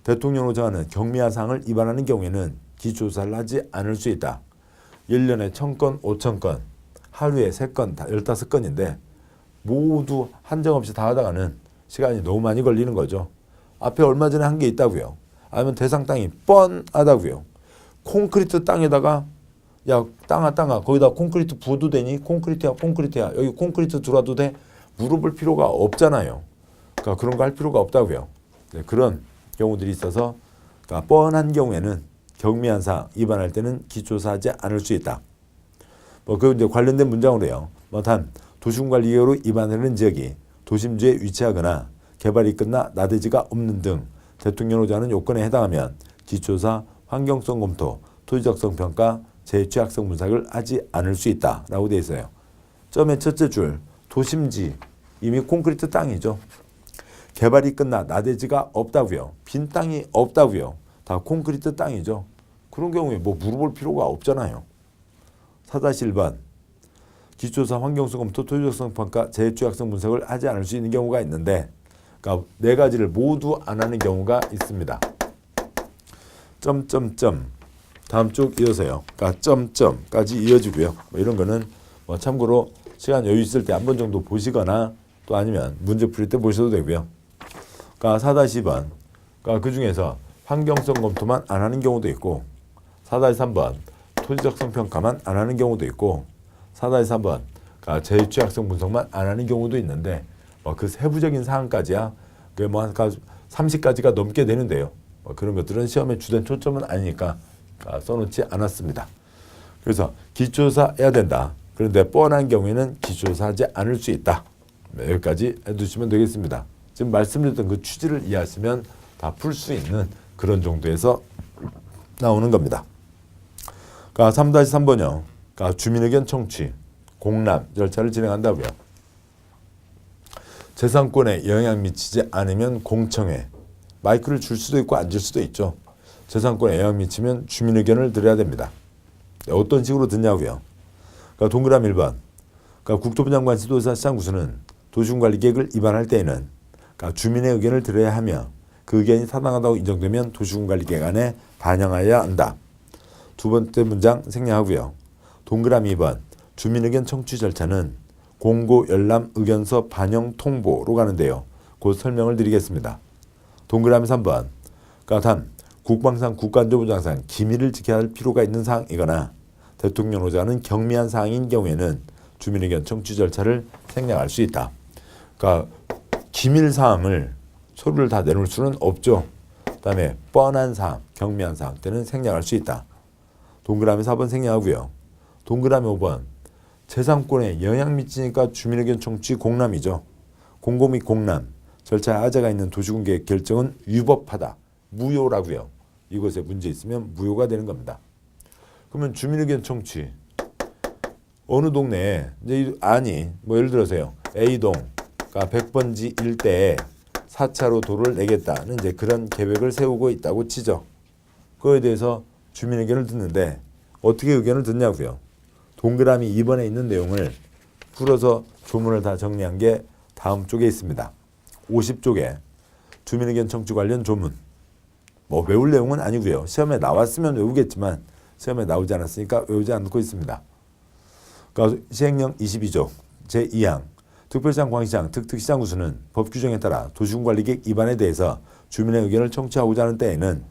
대통령으로 정하는 경미한 사항을 위반하는 경우에는 기초조사를 하지 않을 수 있다. 1년에 1000건, 5000건, 하루에 3건, 15건인데 모두 한정없이 다 하다가는 시간이 너무 많이 걸리는 거죠. 앞에 얼마 전에 한 게 있다고요. 아니면 대상 땅이 뻔하다고요. 콘크리트 땅에다가 땅아 거기다 콘크리트 부어도 되니? 콘크리트야 여기 콘크리트 들어와도 돼? 물어볼 필요가 없잖아요. 그러니까 그런 거 할 필요가 없다고요. 네, 그런 경우들이 있어서 뻔한 경우에는 경미한 사항 위반할 때는 기초조사하지 않을 수 있다. 그 이제 관련된 문장으로 해요. 단 도시군관리계획으로 위반하는 지역이 도심지에 위치하거나 개발이 끝나 나대지가 없는 등 대통령으로 정하는 요건에 해당하면 기초조사, 환경성 검토, 토지적성 평가, 재해 취약성 분석을 하지 않을 수 있다라고 되어 있어요. 점의 첫째 줄 도심지 이미 콘크리트 땅이죠. 개발이 끝나 나대지가 없다고요. 빈 땅이 없다고요. 다 콘크리트 땅이죠. 그런 경우에 물어볼 필요가 없잖아요. 4-1번 기초조사, 환경성 검토, 토지적성 평가, 재해 취약성 분석을 하지 않을 수 있는 경우가 있는데 그러니까 4가지를 모두 안 하는 경우가 있습니다. 점점점 다음 쭉 이어서요. 그러니까 점점까지 이어지고요. 이런 거는 참고로 시간 여유 있을 때 한 번 정도 보시거나 또 아니면 문제 풀이 때 보셔도 되고요. 그러니까 4-2번 그러니까 그 중에서 환경성 검토만 안 하는 경우도 있고 4-3번 토지적성 평가만 안 하는 경우도 있고 4-3번 재취약성 분석만 안 하는 경우도 있는데 그 세부적인 사항까지야 그게 뭐 한 30가지가 넘게 되는데요. 그런 것들은 시험의 주된 초점은 아니니까 써놓지 않았습니다. 그래서 기초조사 해야 된다. 그런데 뻔한 경우에는 기초조사하지 않을 수 있다. 여기까지 해두시면 되겠습니다. 지금 말씀드렸던 그 취지를 이해하시면 다 풀 수 있는 그런 정도에서 나오는 겁니다. 3-3번요. 주민의견 청취, 공람 절차를 진행한다고요. 재산권에 영향 미치지 않으면 공청회, 마이크를 줄 수도 있고 안 줄 수도 있죠. 재산권에 영향 미치면 주민의견을 들어야 됩니다. 어떤 식으로 듣냐고요. 동그라미 1번. 국토부 장관 지도사 시장구수는 도시군관리계획을 입안할 때에는 주민의 의견을 들어야 하며 그 의견이 타당하다고 인정되면 도시군관리계획 안에 반영하여야 한다. 두 번째 문장 생략하고요. 동그라미 2번. 주민의견 청취 절차는 공고, 열람, 의견서, 반영, 통보로 가는데요. 곧 설명을 드리겠습니다. 동그라미 3번. 단 국방상, 국가안전보장상 기밀을 지켜야 할 필요가 있는 사항이거나 대통령 호자는 경미한 사항인 경우에는 주민의견 청취 절차를 생략할 수 있다. 기밀 사항을 서류를 다 내놓을 수는 없죠. 그다음에 뻔한 사항, 경미한 사항 때는 생략할 수 있다. 동그라미 4번 생략하고요. 동그라미 5번. 재산권에 영향 미치니까 주민의견 청취 공람이죠. 공고 및 공람 절차에 하자가 있는 도시군계획 결정은 위법하다. 무효라고요. 이것에 문제 있으면 무효가 되는 겁니다. 그러면 주민의견 청취 어느 동네에 이제 아니 예를 들어서요. A동 100번지 일대에 4차로 도로를 내겠다는 이제 그런 계획을 세우고 있다고 치죠. 그거에 대해서 주민의견을 듣는데 어떻게 의견을 듣냐고요. 동그라미 2번에 있는 내용을 풀어서 조문을 다 정리한 게 다음 쪽에 있습니다. 50쪽에 주민의견 청취 관련 조문. 외울 내용은 아니고요. 시험에 나왔으면 외우겠지만 시험에 나오지 않았으니까 외우지 않고 있습니다. 시행령 22조 제2항 특별시장, 광시장, 특특시장 구수는 법 규정에 따라 도시군관리계획 입안에 대해서 주민의 의견을 청취하고자 하는 때에는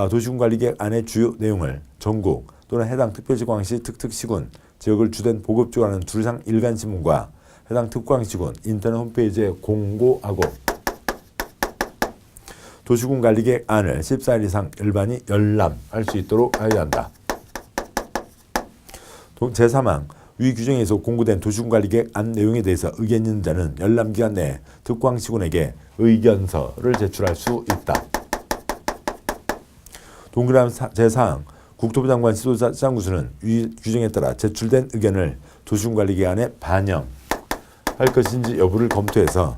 도시군관리계획 안의 주요 내용을 전국 또는 해당 특별시, 광시, 특특시군 지역을 주된 보급지로 하는 두류상 일간신문과 해당 특광시군 인터넷 홈페이지에 공고하고 도시군관리계획 안을 14일 이상 일반이 열람할 수 있도록 하여야 한다. 제3항 위 규정에서 공고된 도시군관리계획 안 내용에 대해서 의견 있는 자는 열람기간 내에 특광시군에게 의견서를 제출할 수 있다. 동그라미 제4항 국토부 장관 지도자 시장구수는 위 규정에 따라 제출된 의견을 도시군관리계획 안에 반영할 것인지 여부를 검토해서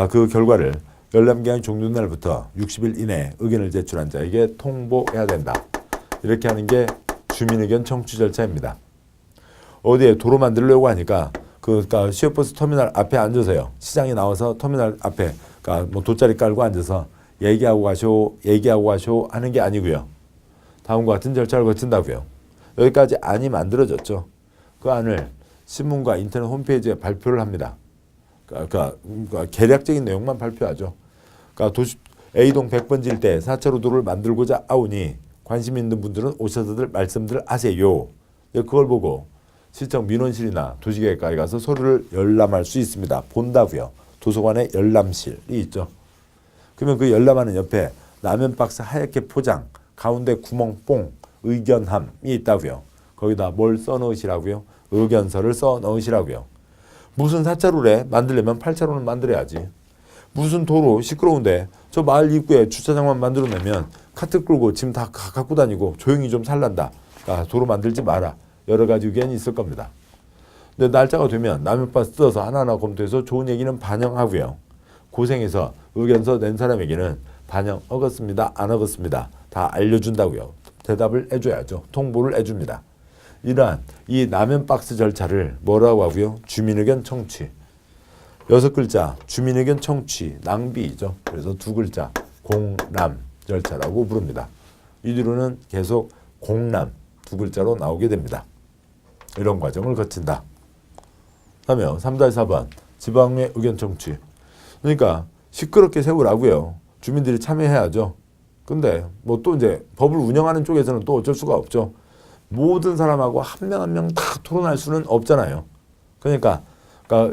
그 결과를 열람기간이 종료된 날부터 60일 이내에 의견을 제출한 자에게 통보해야 된다. 이렇게 하는 게 주민의견 청취 절차입니다. 어디에 도로 만들려고 하니까 시외버스 터미널 앞에 앉아서요. 시장에 나와서 터미널 앞에 돗자리 깔고 앉아서 얘기하고 가쇼 하는 게 아니고요. 다음과 같은 절차를 거친다고요. 여기까지 안이 만들어졌죠. 그 안을 신문과 인터넷 홈페이지에 발표를 합니다. 계략적인 내용만 발표하죠. A동 100번지 일대 4차로 도로를 만들고자 하오니 관심 있는 분들은 오셔서들 말씀들 하세요. 그걸 보고 시청 민원실이나 도시계획과에 가서 서류를 열람할 수 있습니다. 본다고요. 도서관에 열람실이 있죠. 그러면 그 열람하는 옆에 라면 박스 하얗게 포장, 가운데 구멍 뽕, 의견함이 있다고요. 거기다 뭘 써넣으시라고요? 의견서를 써넣으시라고요. 무슨 4차로래? 만들려면 8차로는 만들어야지. 무슨 도로 시끄러운데 저 마을 입구에 주차장만 만들어내면 카트 끌고 짐 다 갖고 다니고 조용히 좀 살란다. 도로 만들지 마라. 여러 가지 의견이 있을 겁니다. 근데 날짜가 되면 라면박스 뜯어서 하나하나 검토해서 좋은 얘기는 반영하고요. 고생해서 의견서 낸 사람에게는 반영하겠습니다. 안 하겠습니다. 다 알려준다고요. 대답을 해줘야죠. 통보를 해줍니다. 이러한 이 라면박스 절차를 뭐라고 하고요? 주민의견 청취. 6글자 주민의견 청취 낭비이죠. 그래서 2글자 공람 절차라고 부릅니다. 이 뒤로는 계속 공람 2글자로 나오게 됩니다. 이런 과정을 거친다. 다음에 3-4번 지방의 의견 청취. 그러니까 시끄럽게 세우라고요. 주민들이 참여해야죠. 근데 또 이제 법을 운영하는 쪽에서는 또 어쩔 수가 없죠. 모든 사람하고 한 명 한 명 다 토론할 수는 없잖아요. 그러니까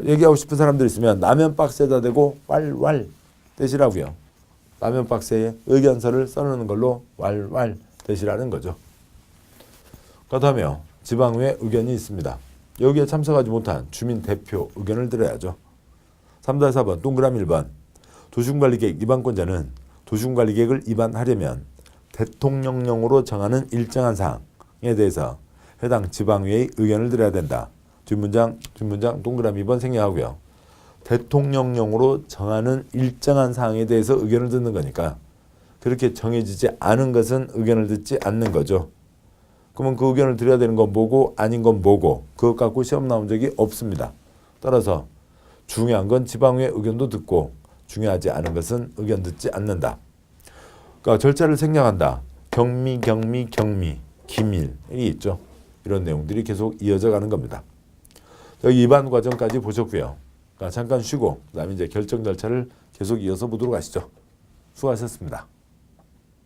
얘기하고 싶은 사람들 있으면 라면 박스에다 대고 왈왈 대시라고요. 라면 박스에 의견서를 써놓는 걸로 왈왈 대시라는 거죠. 그렇다며 지방의회 의견이 있습니다. 여기에 참석하지 못한 주민 대표 의견을 들어야죠. 3-4번 동그라미 1번 도시군관리계획 위반권자는 도시군관리계획을 위반하려면 대통령령으로 정하는 일정한 사항에 대해서 해당 지방의회의 의견을 들어야 된다. 뒷문장 동그라미 2번 생략하고요. 대통령령으로 정하는 일정한 사항에 대해서 의견을 듣는 거니까 그렇게 정해지지 않은 것은 의견을 듣지 않는 거죠. 그러면 그 의견을 드려야 되는 건 뭐고 아닌 건 뭐고 그것 갖고 시험 나온 적이 없습니다. 따라서 중요한 건 지방의회 의견도 듣고 중요하지 않은 것은 의견 듣지 않는다. 그러니까 절차를 생략한다. 경미, 기밀이 있죠. 이런 내용들이 계속 이어져 가는 겁니다. 여기 위반 과정까지 보셨고요. 그러니까 잠깐 쉬고 그다음에 이제 결정 절차를 계속 이어서 보도록 하시죠. 수고하셨습니다.